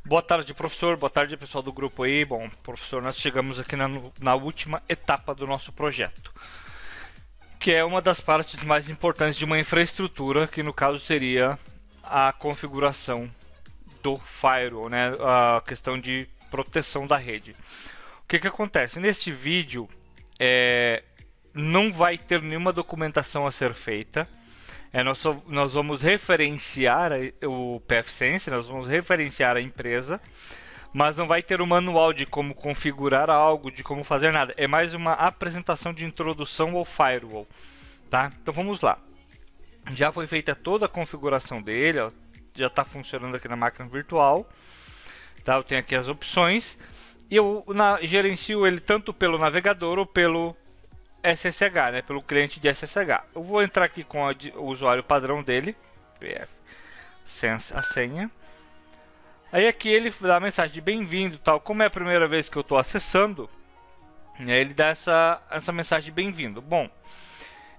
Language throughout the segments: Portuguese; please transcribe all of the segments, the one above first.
Boa tarde, professor. Boa tarde, pessoal do grupo aí. Bom, professor, nós chegamos aqui na última etapa do nosso projeto, que é uma das partes mais importantes de uma infraestrutura, que no caso seria a configuração do firewall, né? A questão de proteção da rede. O que acontece? Neste vídeo não vai ter nenhuma documentação a ser feita. Nós vamos referenciar o pfSense, nós vamos referenciar a empresa, mas não vai ter um manual de como configurar algo, de como fazer nada. É mais uma apresentação de introdução ao firewall, tá? Então vamos lá. Já foi feita toda a configuração dele, ó, já está funcionando aqui na máquina virtual, tá? Eu tenho aqui as opções e eu gerencio ele tanto pelo navegador ou pelo SSH, né, pelo cliente de SSH. Eu vou entrar aqui com o usuário padrão dele, pfSense, a senha. Aí aqui ele dá a mensagem de bem-vindo, tal. Como é a primeira vez que eu estou acessando, ele dá essa mensagem de bem-vindo. Bom,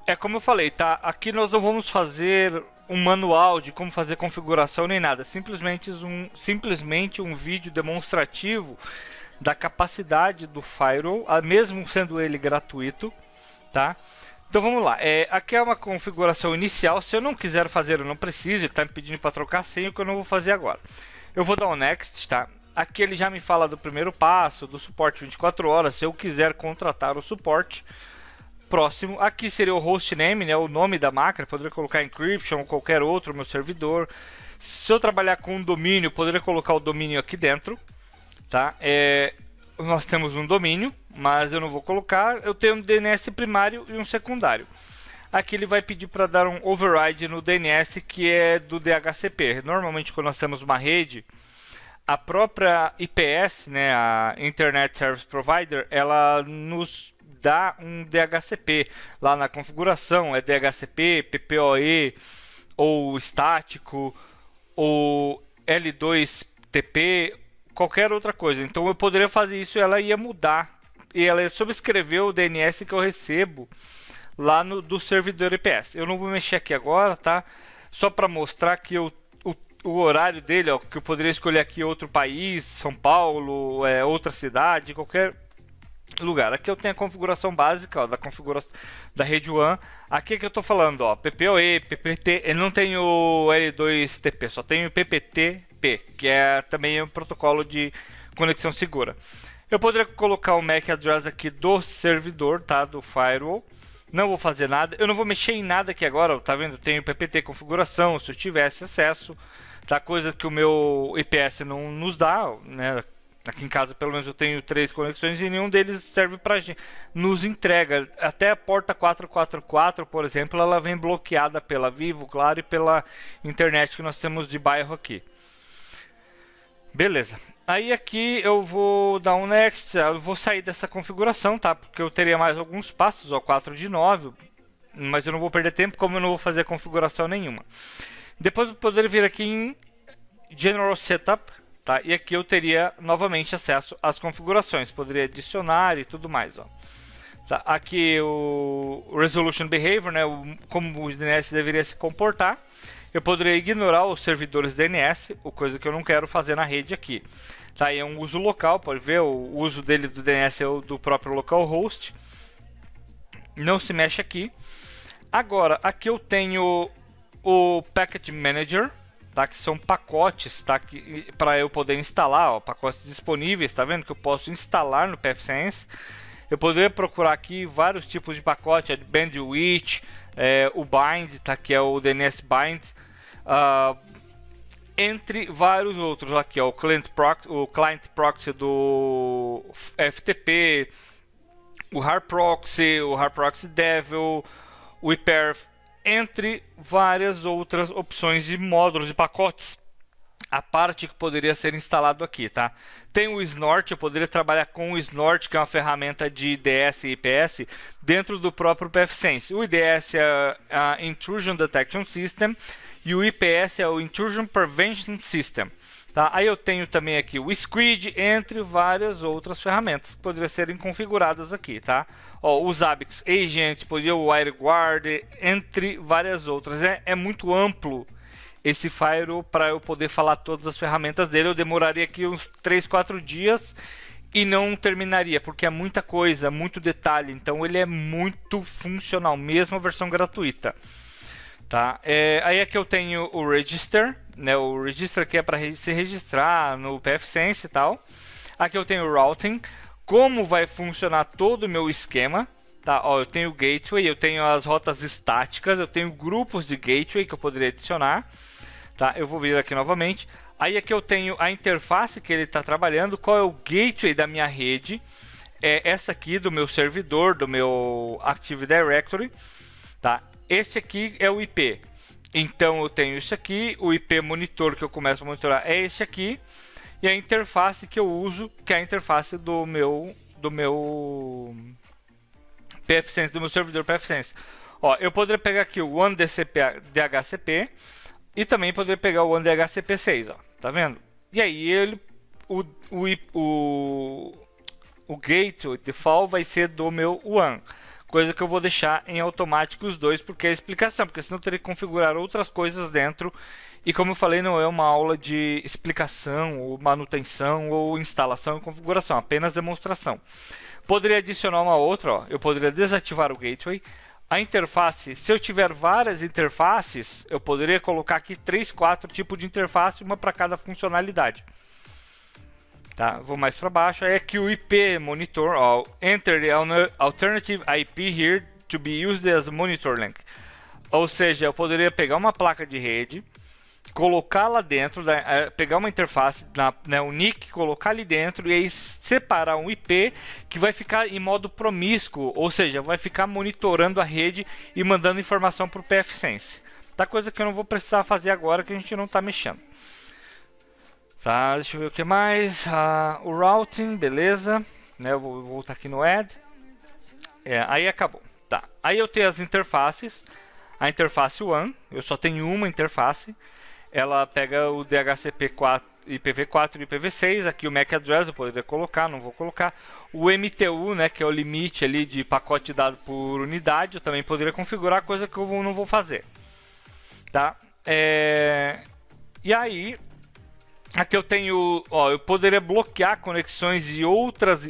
é como eu falei, tá? Aqui nós não vamos fazer um manual de como fazer configuração nem nada. Simplesmente um vídeo demonstrativo da capacidade do firewall, mesmo sendo ele gratuito. Tá? Então vamos lá, aqui é uma configuração inicial. Se eu não quiser fazer, eu não preciso. Ele está me pedindo para trocar senha, que eu não vou fazer agora. Eu vou dar um next, tá? Aqui ele já me fala do primeiro passo, do suporte 24 horas, se eu quiser contratar o suporte. Próximo, aqui seria o hostname, né, o nome da máquina. Poderia colocar encryption ou qualquer outro, meu servidor. Se eu trabalhar com um domínio, poderia colocar o domínio aqui dentro, tá? Nós temos um domínio, mas eu não vou colocar. Eu tenho um DNS primário e um secundário. Aqui ele vai pedir para dar um override no DNS, que é do DHCP. Normalmente, quando nós temos uma rede, a própria IPS, né, a Internet Service Provider, ela nos dá um DHCP. Lá na configuração é DHCP, PPoE, ou estático, ou L2TP, qualquer outra coisa. Então eu poderia fazer isso e ela ia mudar. E ela ia subscrever o DNS que eu recebo lá do servidor IPS. Eu não vou mexer aqui agora, tá? Só para mostrar que o horário dele, ó, que eu poderia escolher aqui outro país, São Paulo, outra cidade, qualquer lugar. Aqui eu tenho a configuração básica, ó, da configuração da rede WAN. Aqui é que eu estou falando, ó, PPoE, PPT. Eu não tenho L2TP, só tenho PPTP, que é também um protocolo de conexão segura. Eu poderia colocar o MAC address aqui do servidor, tá, do firewall. Não vou fazer nada, eu não vou mexer em nada aqui agora, ó, tá vendo? Eu tenho PPT configuração, se eu tivesse acesso, tá, coisa que o meu IPS não nos dá, né? Aqui em casa, pelo menos, eu tenho 3 conexões e nenhum deles serve para gente. Nos entrega. Até a porta 444, por exemplo, ela vem bloqueada pela Vivo, claro, e pela internet que nós temos de bairro aqui. Beleza. Aí aqui eu vou dar um next. Eu vou sair dessa configuração, tá? Porque eu teria mais alguns passos, ó, 4 de 9. Mas eu não vou perder tempo, como eu não vou fazer configuração nenhuma. Depois eu poderia vir aqui em General Setup. Tá? E aqui eu teria novamente acesso às configurações, poderia adicionar e tudo mais. Ó. Tá? Aqui o Resolution Behavior, né? Como o DNS deveria se comportar. Eu poderia ignorar os servidores DNS, coisa que eu não quero fazer na rede aqui. Tá? E é um uso local, pode ver, o uso dele do DNS é o do próprio localhost. Não se mexe aqui. Agora, aqui eu tenho o Package Manager. Tá, que são pacotes, tá, para eu poder instalar, ó, pacotes disponíveis, tá vendo que eu posso instalar no pfSense. Eu poderia procurar aqui vários tipos de pacote, Bandwidth, o Bind, tá, que é o DNS Bind, entre vários outros aqui, ó, o Client Proxy do FTP, o Hard Proxy Devil, o IPERF, entre várias outras opções de módulos e pacotes, a parte que poderia ser instalado aqui, tá? Tem o Snort, eu poderia trabalhar com o Snort, que é uma ferramenta de IDS e IPS dentro do próprio pfSense. O IDS é a Intrusion Detection System e o IPS é o Intrusion Prevention System. Tá? Aí eu tenho também aqui o Squid, entre várias outras ferramentas que poderiam serem configuradas aqui, tá? Ó, os Zabbix Agent, o WireGuard, entre várias outras. É muito amplo esse firewall para eu poder falar todas as ferramentas dele. Eu demoraria aqui uns 3, 4 dias e não terminaria, porque é muita coisa, muito detalhe. Então ele é muito funcional, mesmo a versão gratuita. Tá? Aí aqui eu tenho o register, né? O register aqui é para se registrar no pfSense e tal. Aqui eu tenho o routing, como vai funcionar todo o meu esquema. Tá? Ó, eu tenho o gateway, eu tenho as rotas estáticas, eu tenho grupos de gateway que eu poderia adicionar. Tá? Eu vou vir aqui novamente. Aí aqui eu tenho a interface que ele está trabalhando, qual é o gateway da minha rede. É essa aqui do meu servidor, do meu Active Directory. Tá? Este aqui é o IP. Então eu tenho isso aqui, o IP monitor que eu começo a monitorar é esse aqui. E a interface que eu uso, que é a interface do meu pfSense, do meu servidor pfSense. Ó, eu poderia pegar aqui o OneDHCP e também poderia pegar o OneDHCP6, ó, tá vendo? E aí ele, o gateway default vai ser do meu One, coisa que eu vou deixar em automático os dois, porque é a explicação, porque senão eu teria que configurar outras coisas dentro. E como eu falei, não é uma aula de explicação, ou manutenção, ou instalação e configuração, apenas demonstração. Poderia adicionar uma outra, ó. Eu poderia desativar o gateway. A interface, se eu tiver várias interfaces, eu poderia colocar aqui 3, 4 tipos de interface, uma para cada funcionalidade. Tá? Vou mais para baixo, aí aqui o IP monitor, ó, enter the alternative IP here to be used as monitor link. Ou seja, eu poderia pegar uma placa de rede, colocar lá dentro, pegar uma interface, o NIC, colocar ali dentro e aí separar um IP que vai ficar em modo promíscuo, ou seja, vai ficar monitorando a rede e mandando informação para o pfSense. Tá? Coisa que eu não vou precisar fazer agora, que a gente não está mexendo. Tá, deixa eu ver o que mais. O routing, beleza. Né, eu vou voltar aqui no add. Aí acabou. Tá. Aí eu tenho as interfaces. A interface One, eu só tenho uma interface. Ela pega o DHCP4, IPv4 e IPv6. Aqui o MAC address eu poderia colocar, não vou colocar. O MTU, né, que é o limite ali de pacote de dados por unidade, eu também poderia configurar, coisa que eu não vou fazer. Tá? E aí, aqui eu tenho, ó, eu poderia bloquear conexões de outros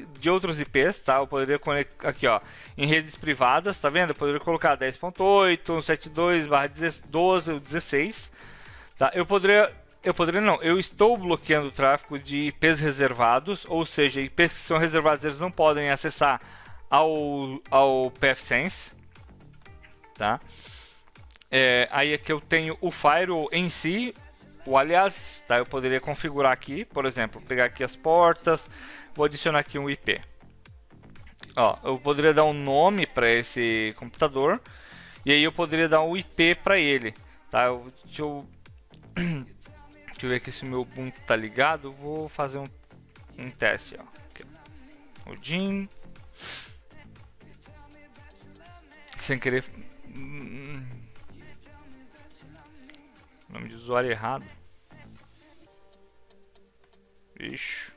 IPs, tá? Eu poderia conectar aqui, ó, em redes privadas, tá vendo? Eu poderia colocar 10.8, 172/12 16. Tá? Eu estou bloqueando o tráfego de IPs reservados, ou seja, IPs que são reservados, eles não podem acessar ao pfSense, tá? Aí aqui eu tenho o firewall em si, o alias, tá? Eu poderia configurar aqui, por exemplo, pegar aqui as portas, vou adicionar aqui um IP. Ó, eu poderia dar um nome para esse computador e aí eu poderia dar um IP para ele, tá? Deixa eu ver aqui se o meu Ubuntu tá ligado. Vou fazer um teste, ó. Aqui, ó. O DIN. Sem querer. Nome de usuário errado. Ixi.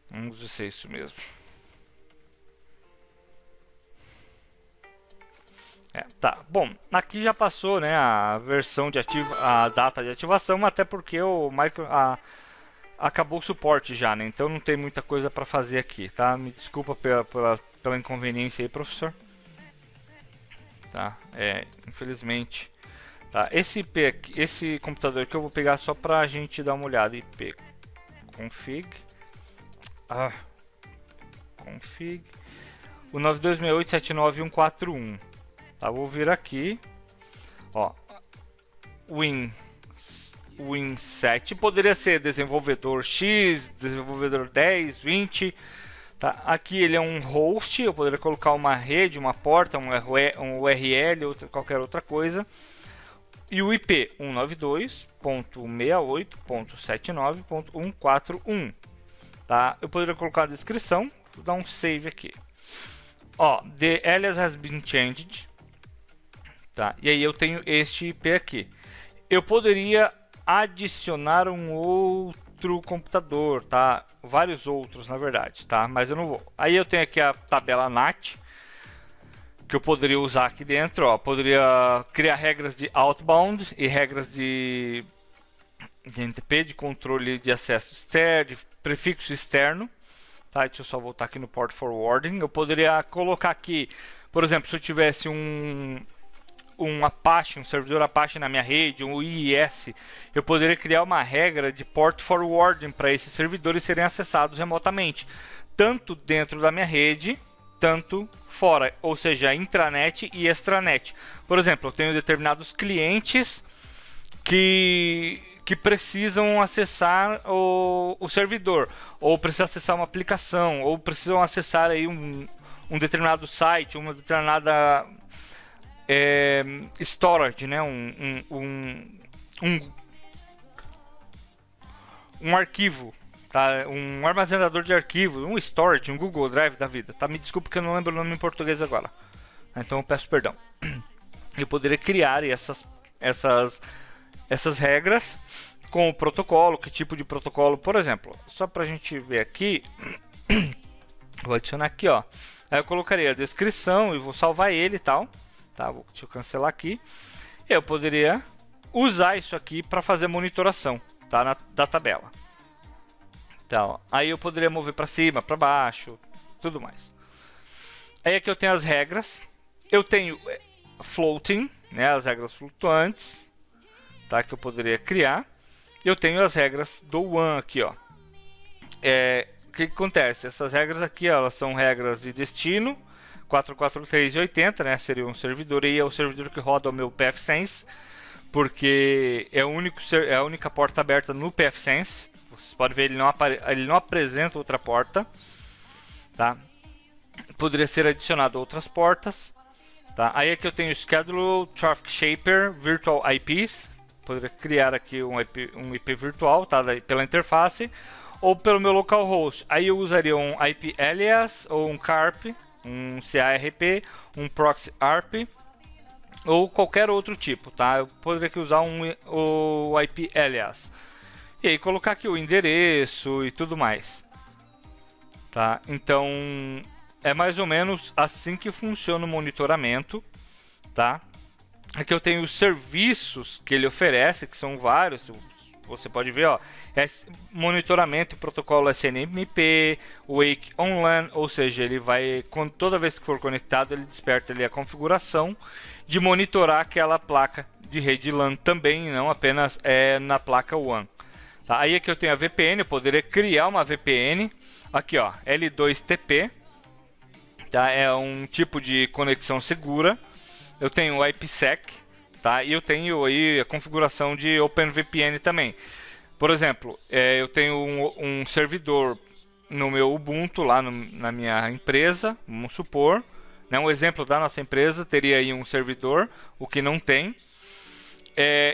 Vamos ver se é isso mesmo. Tá, bom, aqui já passou, né, a versão de a data de ativação, até porque acabou o suporte já, né, então não tem muita coisa para fazer aqui, tá? Me desculpa pela inconveniência aí, professor. Tá, infelizmente. Tá, esse IP aqui, esse computador que eu vou pegar só pra gente dar uma olhada. IP config. Config. O 926879.141. Tá, vou vir aqui. Ó. Win7 poderia ser desenvolvedor X, desenvolvedor 10, 20. Tá? Aqui ele é um host, eu poderia colocar uma rede, uma porta, um URL, qualquer outra coisa. E o IP 192.68.79.141. Tá? Eu poderia colocar a descrição, vou dar um save aqui. Ó, the alias has been changed. Tá? E aí eu tenho este IP aqui. Eu poderia adicionar um outro outro computador, tá? Vários outros, na verdade, tá? Mas eu não vou. Aí eu tenho aqui a tabela NAT, que eu poderia usar aqui dentro, ó. Poderia criar regras de outbound e regras de NTP, de controle de acesso externo, de prefixo externo. Tá, deixa eu só voltar aqui no port forwarding. Eu poderia colocar aqui, por exemplo, se eu tivesse um Apache, um servidor Apache na minha rede, um IIS, eu poderia criar uma regra de port forwarding para esses servidores serem acessados remotamente, tanto dentro da minha rede, tanto fora, ou seja, intranet e extranet. Por exemplo, eu tenho determinados clientes que precisam acessar o servidor, ou precisam acessar uma aplicação, ou precisam acessar aí um determinado site, uma determinada storage, né? Um arquivo, tá? Um armazenador de arquivos, um storage, um Google Drive da vida, tá? Me desculpe que eu não lembro o nome em português agora, então eu peço perdão. Eu poderia criar essas regras com o protocolo, que tipo de protocolo, por exemplo, só pra gente ver aqui, vou adicionar aqui, ó. Aí eu colocaria a descrição e vou salvar ele e tal, tá? Deixa eu cancelar aqui. Eu poderia usar isso aqui para fazer monitoração, tá? Da tabela. Então, aí eu poderia mover para cima, para baixo, tudo mais. Aí aqui eu tenho as regras. Eu tenho floating, né? As regras flutuantes, tá? Que eu poderia criar. Eu tenho as regras do one aqui, ó. O que acontece? Essas regras aqui, elas são regras de destino, 443 e 80, né? Seria um servidor, e é o servidor que roda o meu pfSense, porque é a única porta aberta no pfSense. Vocês podem ver, ele não apresenta outra porta, tá? Poderia ser adicionado outras portas, tá? Aí aqui eu tenho Schedule, Traffic Shaper, Virtual IPs. Poderia criar aqui um IP virtual, tá? Pela interface ou pelo meu localhost. Aí eu usaria um IP alias ou um CARP, um CARP, um proxy ARP ou qualquer outro tipo, tá? Eu poderia aqui usar o IP alias e aí colocar aqui o endereço e tudo mais, tá? Então é mais ou menos assim que funciona o monitoramento, tá? Aqui eu tenho os serviços que ele oferece, que são vários. Você pode ver, ó, monitoramento e protocolo SNMP, Wake on LAN, ou seja, ele vai, toda vez que for conectado, ele desperta ali a configuração de monitorar aquela placa de rede LAN também, não apenas na placa WAN. Tá? Aí aqui eu tenho a VPN, eu poderia criar uma VPN, aqui ó, L2TP, tá? É um tipo de conexão segura. Eu tenho o IPsec, tá? E eu tenho aí a configuração de OpenVPN também. Por exemplo, eu tenho um servidor no meu Ubuntu, lá na minha empresa, vamos supor, né? Um exemplo da nossa empresa teria aí um servidor, o que não tem.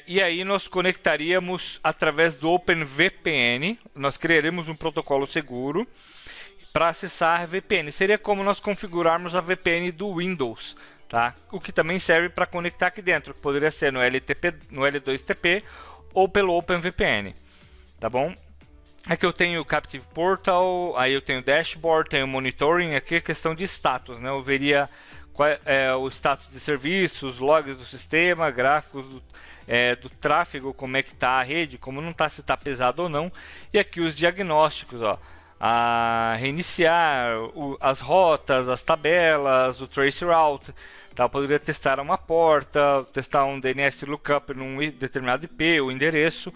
E aí nós conectaríamos através do OpenVPN, nós criaremos um protocolo seguro para acessar a VPN. Seria como nós configurarmos a VPN do Windows, tá? O que também serve para conectar aqui dentro, que poderia ser no L2TP ou pelo OpenVPN, tá bom? Aqui eu tenho o Captive Portal, aí eu tenho Dashboard, tenho Monitoring, aqui é questão de status, né? Eu veria qual é o status de serviços, logs do sistema, gráficos do tráfego, como é que está a rede, como não está, se está pesado ou não, e aqui os diagnósticos, ó. A reiniciar as rotas, as tabelas, o traceroute, tá? Eu poderia testar uma porta, testar um DNS lookup num determinado IP, o endereço,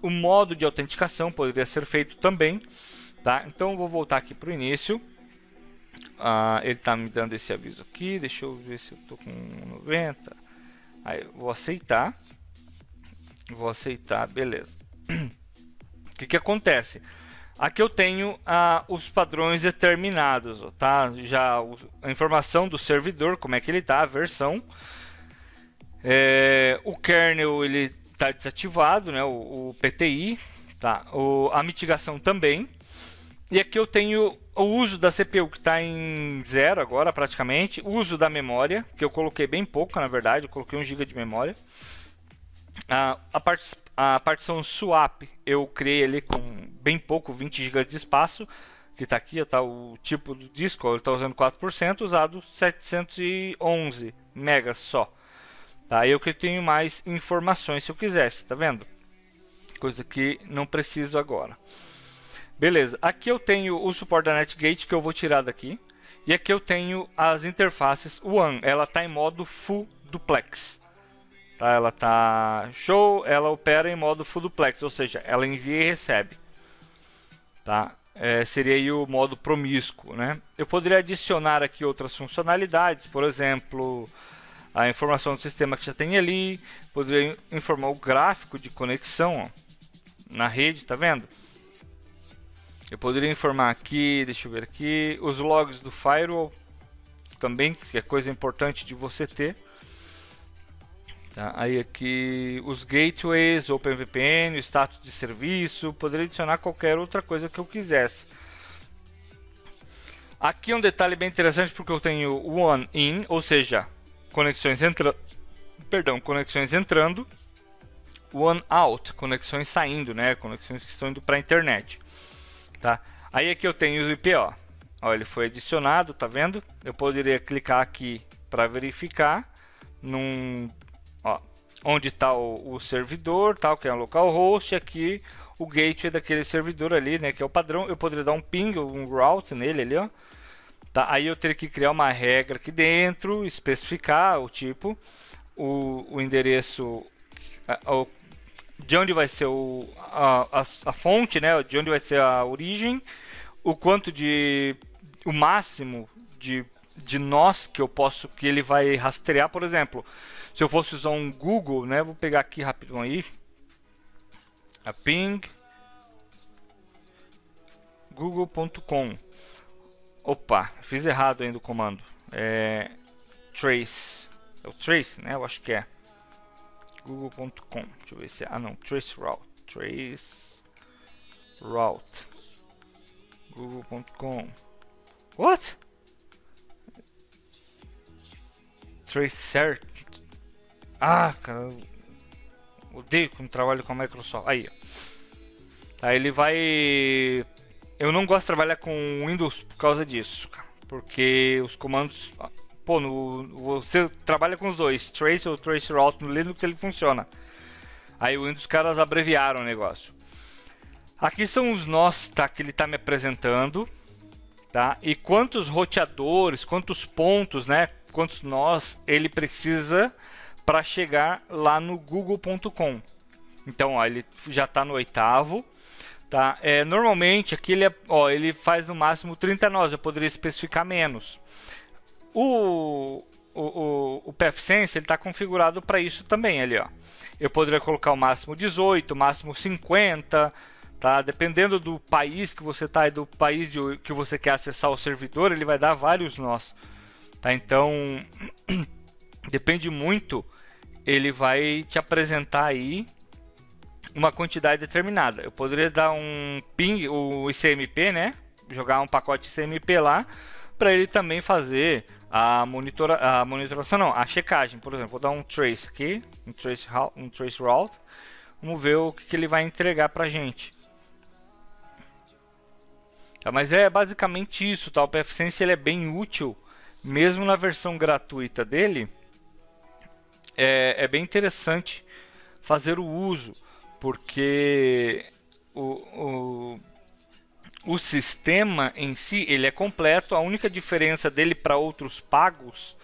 o modo de autenticação poderia ser feito também, tá? Então eu vou voltar aqui para o início. Ele está me dando esse aviso aqui, deixa eu ver se eu estou com 90. Aí eu vou aceitar, beleza. O que acontece? Aqui eu tenho os padrões determinados, tá? Já a informação do servidor, como é que ele está, a versão. O kernel ele está desativado, né? O PTI, tá? A mitigação também. E aqui eu tenho o uso da CPU que está em 0 agora praticamente. O uso da memória, que eu coloquei bem pouco na verdade, eu coloquei 1 GB de memória. A partição swap eu criei ali com bem pouco, 20 GB de espaço, que está aqui, tá, o tipo do disco, ele está usando 4%, usado 711 megas só. Tá, eu que tenho mais informações se eu quisesse, tá vendo? Coisa que não preciso agora. Beleza, aqui eu tenho o suporte da NetGate que eu vou tirar daqui. E aqui eu tenho as interfaces WAN, ela está em modo Full Duplex. Tá, ela tá show, ela opera em modo Full Duplex, ou seja, ela envia e recebe. Tá? Seria aí o modo promíscuo, né? Eu poderia adicionar aqui outras funcionalidades, por exemplo, a informação do sistema que já tem ali, poderia informar o gráfico de conexão, ó, na rede, tá vendo? Eu poderia informar aqui, deixa eu ver aqui, os logs do firewall também, que é coisa importante de você ter. Tá, aí aqui os gateways, OpenVPN, o status de serviço, poderia adicionar qualquer outra coisa que eu quisesse. Aqui um detalhe bem interessante porque eu tenho one in, ou seja, conexões entrando, one out, conexões saindo, né? Conexões que estão indo para a internet. Tá? Aí aqui eu tenho o IP, ó, ele foi adicionado, tá vendo? Eu poderia clicar aqui para verificar onde está o servidor, tal, que é o localhost, aqui o gateway daquele servidor ali, né, que é o padrão. Eu poderia dar um ping, um route nele ali, ó. Tá? Aí eu teria que criar uma regra aqui dentro, especificar o tipo, o endereço, de onde vai ser a fonte, né, de onde vai ser a origem, o máximo de nós que ele vai rastrear. Por exemplo, se eu fosse usar um Google, né, vou pegar aqui rapidão aí, a ping google.com. Opa, fiz errado ainda o comando. Trace, é o trace, né, eu acho que é google.com. Deixa eu ver se não, trace route google.com. What? Tracer. Cara, eu odeio quando trabalho com a Microsoft. Aí ele vai. Eu não gosto de trabalhar com Windows por causa disso, porque os comandos, você trabalha com os dois, trace ou trace route no Linux, ele funciona. Aí o Windows, os caras abreviaram o negócio. Aqui são os nós, tá, que ele está me apresentando, tá? E quantos roteadores, quantos pontos, né? Quantos nós ele precisa para chegar lá no google.com. Então, ele já está no 8º, tá? Normalmente aqui ele faz no máximo 30 nós, eu poderia especificar menos. O pfSense ele está configurado para isso também ali, ó. Eu poderia colocar o máximo 18, o máximo 50, tá? Dependendo do país que você está e do país que você quer acessar o servidor, ele vai dar vários nós, tá? Então depende muito, ele vai te apresentar aí uma quantidade determinada. Eu poderia dar um ping, o ICMP, né? Jogar um pacote ICMP lá para ele também fazer a monitoração, não, a checagem. Por exemplo, vou dar um trace aqui, um trace route. Vamos ver o que ele vai entregar pra gente. Tá, mas é basicamente isso, tá? O pfSense ele é bem útil, mesmo na versão gratuita dele. É bem interessante fazer o uso, porque o sistema em si ele é completo. A única diferença dele para outros pagos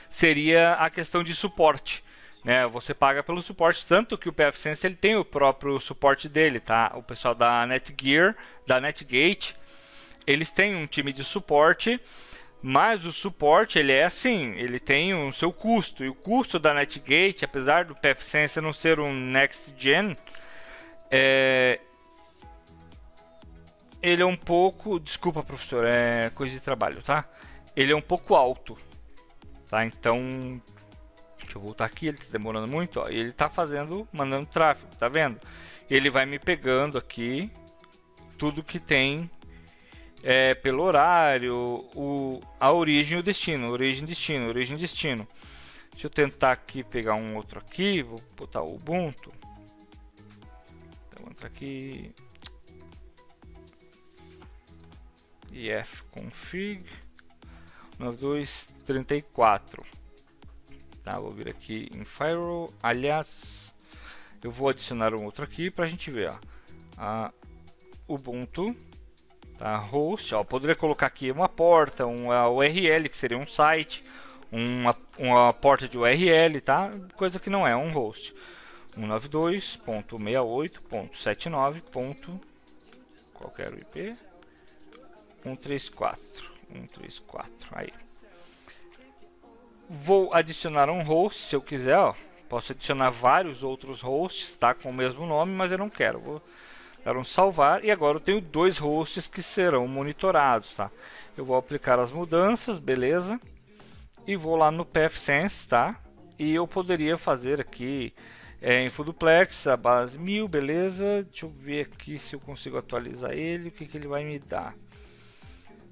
seria a questão de suporte, né? Você paga pelo suporte, tanto que o pfSense ele tem o próprio suporte dele, tá? O pessoal da Netgear, da Netgate, eles têm um time de suporte, mas o suporte ele é assim, ele tem o seu custo, e o custo da Netgate, apesar do pfSense não ser um Next Gen, ele é um pouco, desculpa professor, é coisa de trabalho, tá? Ele é um pouco alto, tá? Então, deixa eu voltar aqui, ele tá demorando muito, ó, e ele tá mandando tráfego, tá vendo? Ele vai me pegando aqui tudo que tem pelo horário, a origem e o destino, origem, destino. Deixa Deixa eu tentar aqui pegar um outro aqui, vou botar o Ubuntu. Então, vou entrar aqui. ifconfig 9234. Tá, vou vir aqui em Firewall. Aliás, eu vou adicionar um outro aqui para a gente ver, ó. Ubuntu, tá, host, ó, poderia colocar aqui uma porta, uma URL que seria um site, uma porta de URL, tá? Coisa que não é um host. 192.68.79. Qualquer IP. 134. Aí. Vou adicionar um host, se eu quiser, ó. Posso adicionar vários outros hosts, tá? Com o mesmo nome, mas eu não quero. Vou dar um salvar e agora eu tenho 2 hosts que serão monitorados, tá? Eu vou aplicar as mudanças, beleza? E vou lá no PathSense, tá? E eu poderia fazer aqui em full duplex a base 1000, beleza? Deixa eu ver aqui se eu consigo atualizar ele, o que ele vai me dar.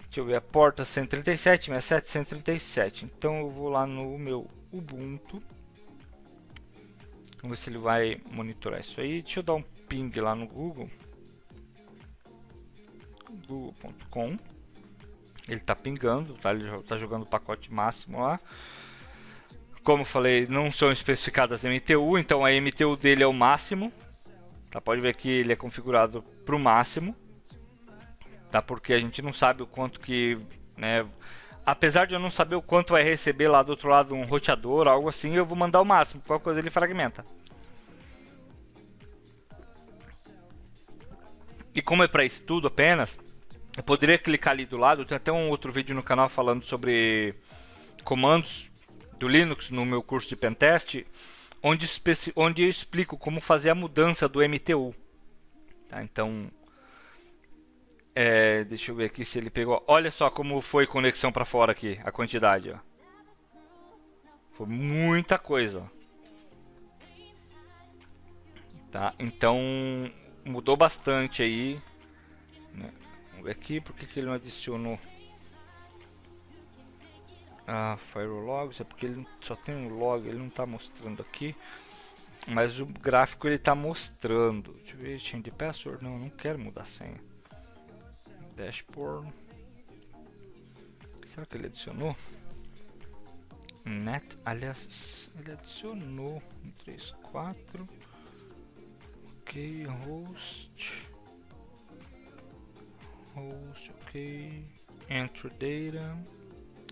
Deixa eu ver, a porta 137, 67, 137. Então eu vou lá no meu Ubuntu. Vamos ver se ele vai monitorar isso aí. Deixa eu dar um ping lá no Google. Google.com. Ele está pingando, tá? Ele já está jogando o pacote máximo lá. Como eu falei, não são especificadas MTU, então a MTU dele é o máximo. Tá? Pode ver que ele é configurado para o máximo. Tá? Porque a gente não sabe o quanto que, né, apesar de eu não saber o quanto vai receber lá do outro lado um roteador, algo assim, eu vou mandar o máximo, qualquer coisa ele fragmenta. E como é para estudo apenas, eu poderia clicar ali do lado, tem até um outro vídeo no canal falando sobre comandos do Linux no meu curso de Pentest, onde eu explico como fazer a mudança do MTU. Tá? Então, deixa eu ver aqui se ele pegou. Olha só como foi conexão para fora aqui, a quantidade. Ó. Foi muita coisa. Tá? Então mudou bastante aí. Né? Vamos ver aqui porque que ele não adicionou. Firewall Logs é porque ele só tem um log, ele não está mostrando aqui. Mas o gráfico ele está mostrando. Deixa eu ver, change password. Não quero mudar a senha. Dashboard. Será que ele adicionou? Net, aliás, ele adicionou 134. Ok, host, ok, enter data,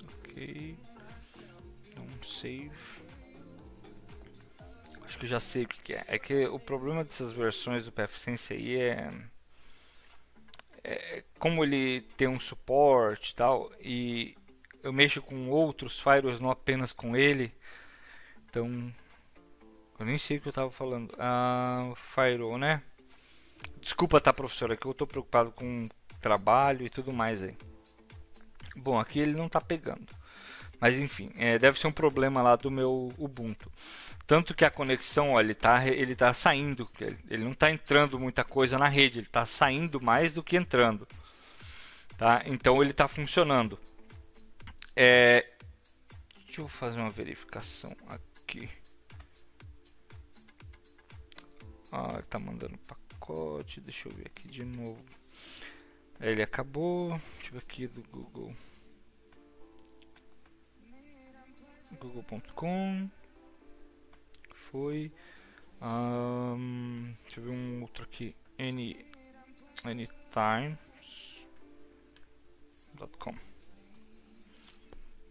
ok, don't save. Acho que já sei o que é. É que o problema dessas versões do PathSense aí como ele tem um suporte e tal, e eu mexo com outros firewalls, não apenas com ele, então eu nem sei o que eu estava falando. Firewall, né? Desculpa, tá, professor, é que eu estou preocupado com trabalho e tudo mais aí. Bom, aqui ele não está pegando, mas enfim, deve ser um problema lá do meu Ubuntu. Tanto que a conexão, ó, ele tá saindo, ele não está entrando muita coisa na rede, ele está saindo mais do que entrando. Tá? Então ele está funcionando. Deixa eu fazer uma verificação aqui. Ele está mandando pacote, deixa eu ver aqui de novo. Ele acabou, deixa eu ver aqui do Google. Google.com. Foi. Deixa eu ver um outro aqui. Anytime.com.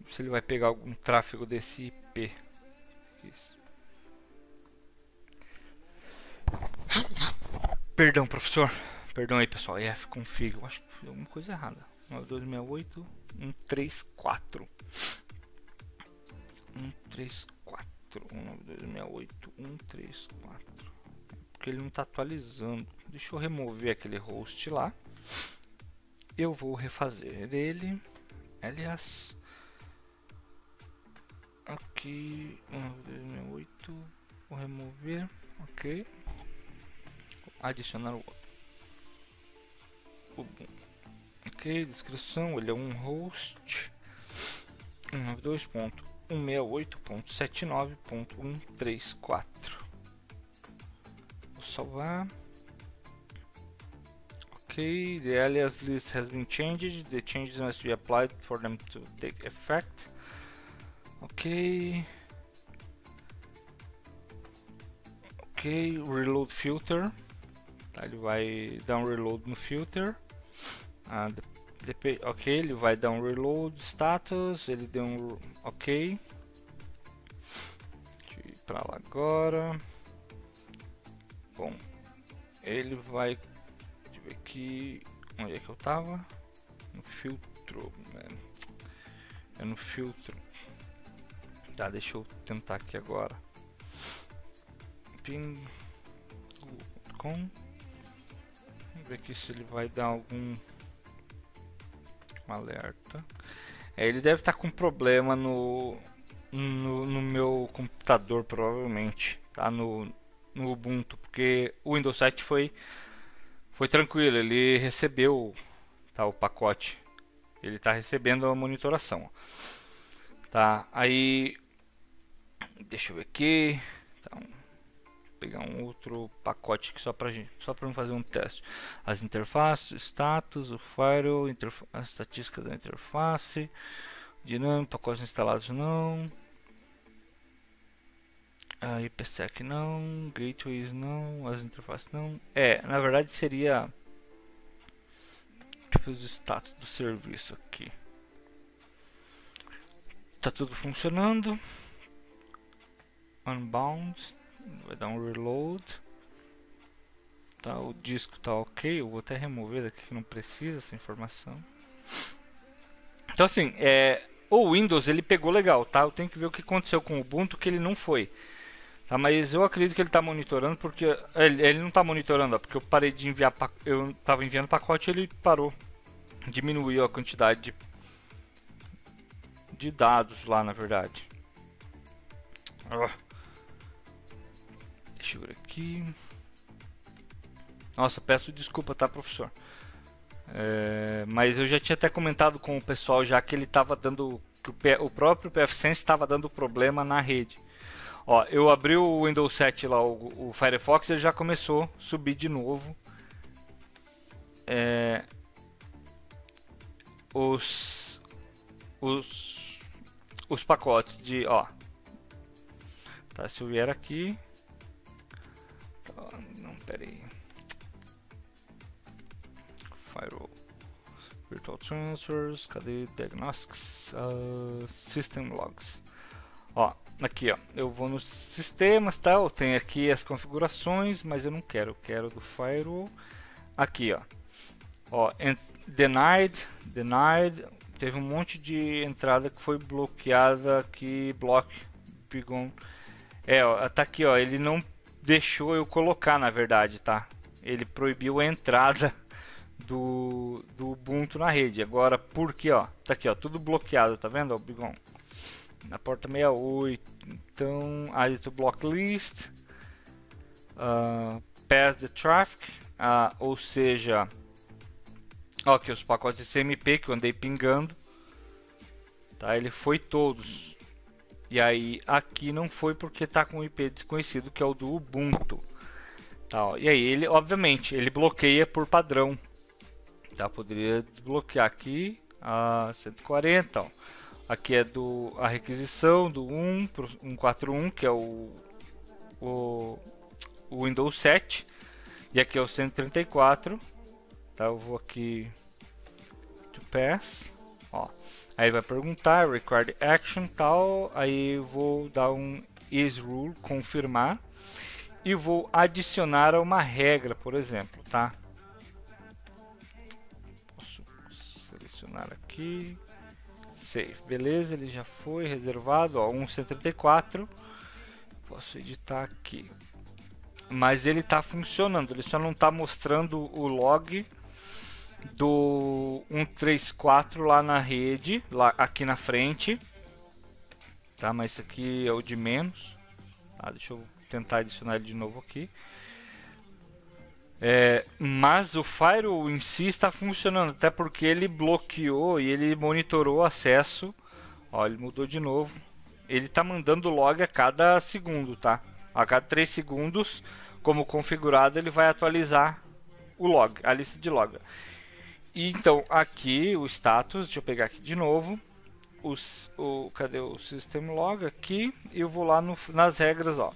Se ele vai pegar algum tráfego desse IP. Isso. Perdão, professor. Perdão aí, pessoal. ifconfig. Eu acho que foi alguma coisa errada. 9268.134. 19268.134. Porque ele não está atualizando. Deixa eu remover aquele host lá. Eu vou refazer ele. Aliás, aqui 19268. Vou remover. Ok. Adicionar o outro. Ok, descrição. Ele é um host 192. 168.79.134. Vou salvar. Ok, the alias list has been changed. The changes must be applied for them to take effect. Ok. Ok, reload filter. Tá, ele vai dar um reload no filter. Ok, ele vai dar um reload status. Ele deu um. Ok. Deixa eu ir pra lá agora. Bom, ele vai. Deixa eu ver aqui. Onde é que eu tava? No filtro. É no filtro. Tá, deixa eu tentar aqui agora. Ping.com. Vamos ver aqui se ele vai dar algum alerta. Ele deve estar com problema no meu computador, provavelmente, tá? No Ubuntu, porque o Windows 7 foi tranquilo, ele recebeu, tá, o pacote, ele está recebendo a monitoração, tá? Aí deixa eu ver aqui, então, pegar um outro pacote aqui só para fazer um teste. As interfaces, status, o firewall, as estatísticas da interface, dinâmico, pacotes instalados não, IPsec não, gateways não, as interfaces não. Na verdade seria tipo os status do serviço aqui. Tá tudo funcionando. Unbound. Vai dar um reload. Tá, o disco tá ok. Eu vou até remover daqui que não precisa essa informação. Então assim, o Windows ele pegou legal, tá? Eu tenho que ver o que aconteceu com o Ubuntu que ele não foi. Tá, mas eu acredito que ele está monitorando porque ele não está monitorando, ó, porque eu parei de enviar, eu estava enviando pacote e ele parou, diminuiu a quantidade de dados lá, na verdade. Deixa eu ver aqui. Nossa, peço desculpa, tá, professor? Mas eu já tinha até comentado com o pessoal já que ele estava dando, que o próprio pfSense estava dando problema na rede. Ó, eu abri o Windows 7 lá, o Firefox, ele já começou a subir de novo os pacotes de, ó, tá, se eu vier aqui, tá, não, peraí, Firewall, Virtual Transfers, cadê Diagnostics, System Logs, ó, aqui, ó, eu vou nos sistemas, tá? Eu tenho aqui as configurações, mas eu não quero, eu quero do firewall. Aqui, ó, denied, teve um monte de entrada que foi bloqueada aqui, block begon. Ó, tá aqui, ó, ele não deixou eu colocar, na verdade, tá? Ele proibiu a entrada do Ubuntu na rede. Agora, por quê, ó? Tá aqui, ó, tudo bloqueado, tá vendo, ó, begon? Na porta 68, então add to block list, pass the traffic, ou seja, ó, aqui os pacotes de CMP que eu andei pingando, tá? Ele foi todos, e aí aqui não foi porque tá com um IP desconhecido que é o do Ubuntu, tá? Ó, e aí ele, obviamente, ele bloqueia por padrão, tá? Poderia desbloquear aqui a 140, ó. Aqui é a requisição do 1 para 141, que é o Windows 7. E aqui é o 134. Tá, eu vou aqui to pass. Ó, aí vai perguntar required action tal. Aí eu vou dar um is rule, confirmar. E vou adicionar uma regra, por exemplo, tá? Posso selecionar aqui. Save, beleza, ele já foi reservado, ó, 134. Posso editar aqui, mas ele está funcionando, ele só não está mostrando o log do 134 lá na rede, lá aqui na frente, tá? Mas isso aqui é o de menos, tá? Deixa eu tentar adicionar ele de novo aqui. Mas o firewall em si está funcionando, até porque ele bloqueou e ele monitorou o acesso. Ó, ele mudou de novo. ele está mandando log a cada segundo, tá? A cada 3 segundos, como configurado, ele vai atualizar o log, a lista de log. E então aqui o status, deixa eu pegar aqui de novo, cadê o system log aqui? Eu vou lá nas regras, ó.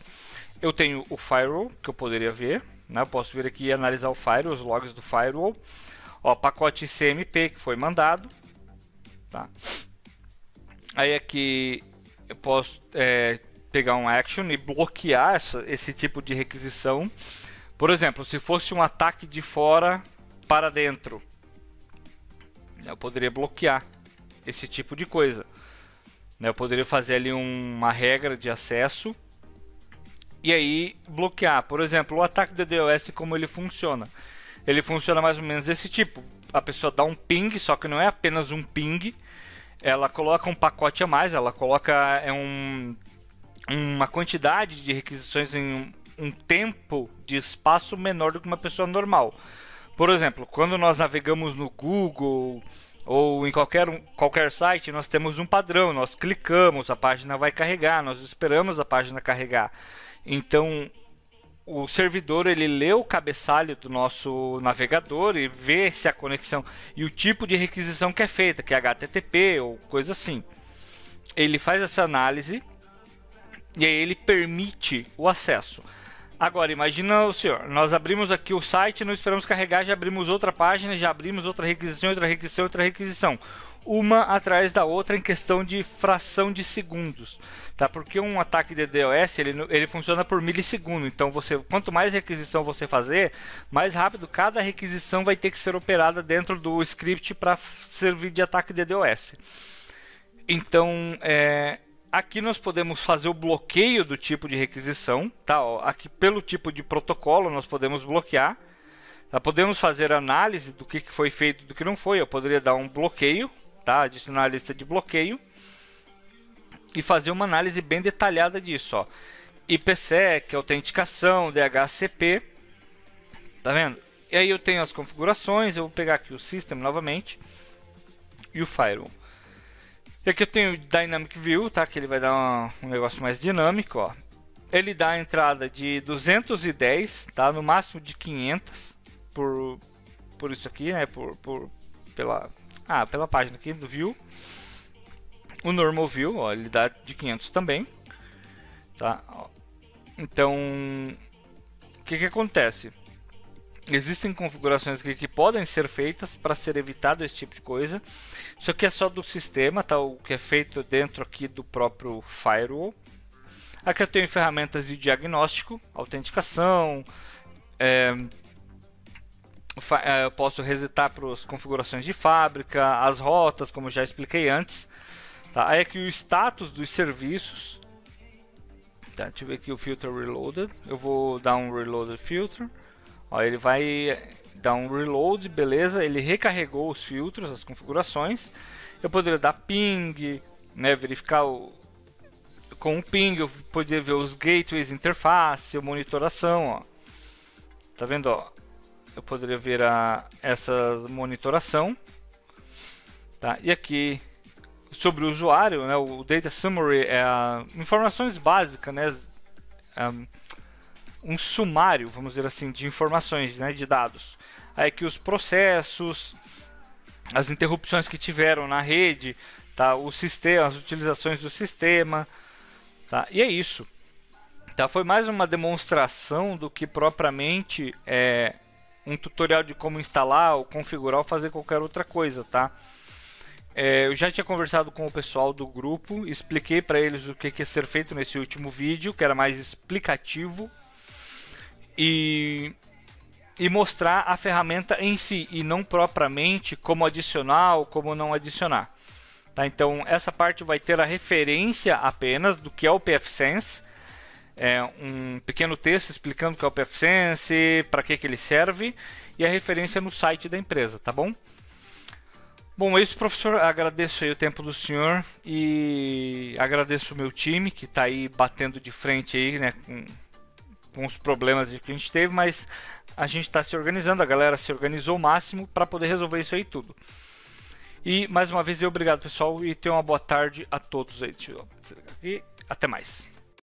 Eu tenho o firewall que eu poderia ver, né? Eu posso vir aqui e analisar o firewall, os logs do firewall. Ó, pacote CMP que foi mandado, tá? Aí aqui eu posso pegar um action e bloquear esse tipo de requisição. Por exemplo, se fosse um ataque de fora para dentro, eu poderia bloquear esse tipo de coisa. Eu poderia fazer ali uma regra de acesso e aí bloquear. Por exemplo, o ataque do DDoS, como ele funciona? Ele funciona mais ou menos desse tipo. A pessoa dá um ping, só que não é apenas um ping. Ela coloca um pacote a mais, ela coloca uma quantidade de requisições em um tempo de espaço menor do que uma pessoa normal. Por exemplo, quando nós navegamos no Google ou em qualquer site, nós temos um padrão, nós clicamos, a página vai carregar, nós esperamos a página carregar. Então, o servidor ele lê o cabeçalho do nosso navegador e vê se a conexão e o tipo de requisição que é feita, que é HTTP ou coisa assim. Ele faz essa análise e aí ele permite o acesso. Agora, imagina o senhor, nós abrimos aqui o site, não esperamos carregar, já abrimos outra página, já abrimos outra requisição, outra requisição, outra requisição. Uma atrás da outra em questão de fração de segundos, tá? Porque um ataque de DDoS ele funciona por milissegundo. Então quanto mais requisição você fazer, mais rápido cada requisição vai ter que ser operada dentro do script para servir de ataque de DDoS. Então aqui nós podemos fazer o bloqueio do tipo de requisição, tá? Ó, aqui pelo tipo de protocolo nós podemos bloquear. Tá? Podemos fazer análise do que foi feito e do que não foi. Eu poderia dar um bloqueio, tá? Adicionar a lista de bloqueio e fazer uma análise bem detalhada disso, ó. IPsec, autenticação, DHCP, tá vendo? E aí eu tenho as configurações, eu vou pegar aqui o System novamente e o Firewall. E aqui eu tenho o Dynamic View, tá? Que ele vai dar um negócio mais dinâmico, ó. Ele dá a entrada de 210, tá? No máximo de 500 por isso aqui, né? Pela página aqui do View. O Normal View, ó, ele dá de 500 também, tá? Então, o que acontece? Existem configurações aqui que podem ser feitas para ser evitado esse tipo de coisa. Isso aqui é só do sistema, tá? O que é feito dentro aqui do próprio firewall. Aqui eu tenho ferramentas de diagnóstico, autenticação. Eu posso resetar para as configurações de fábrica, as rotas, como já expliquei antes. Tá? Aí aqui o status dos serviços. Tá, deixa eu ver aqui o filter reloaded. Eu vou dar um reloaded filter. Ó, ele vai dar um reload, beleza? Ele recarregou os filtros, as configurações. Eu poderia dar ping, né? Verificar com o ping. Eu poderia ver os gateways, interface, monitoração. Ó. Tá vendo? Ó? Eu poderia ver essa monitoração. Tá? E aqui sobre o usuário, né? O data summary é informações básicas, né? Um sumário, vamos dizer assim, de informações, né, de dados. Aí que os processos, as interrupções que tiveram na rede, tá, o sistema, as utilizações do sistema, tá, e é isso. Tá, foi mais uma demonstração do que propriamente um tutorial de como instalar ou configurar ou fazer qualquer outra coisa, tá? Eu já tinha conversado com o pessoal do grupo, expliquei para eles o que ia ser feito nesse último vídeo, que era mais explicativo. E mostrar a ferramenta em si e não propriamente como adicionar ou como não adicionar. Tá? Então essa parte vai ter a referência apenas do que é o pfSense, um pequeno texto explicando o que é o pfSense, para que ele serve e a referência no site da empresa, tá bom? Bom, é isso, professor. Agradeço aí o tempo do senhor e agradeço o meu time que está aí batendo de frente aí, né, com os problemas que a gente teve, mas a gente está se organizando, a galera se organizou o máximo para poder resolver isso aí tudo. E mais uma vez, obrigado pessoal e tenham uma boa tarde a todos aí. E até mais.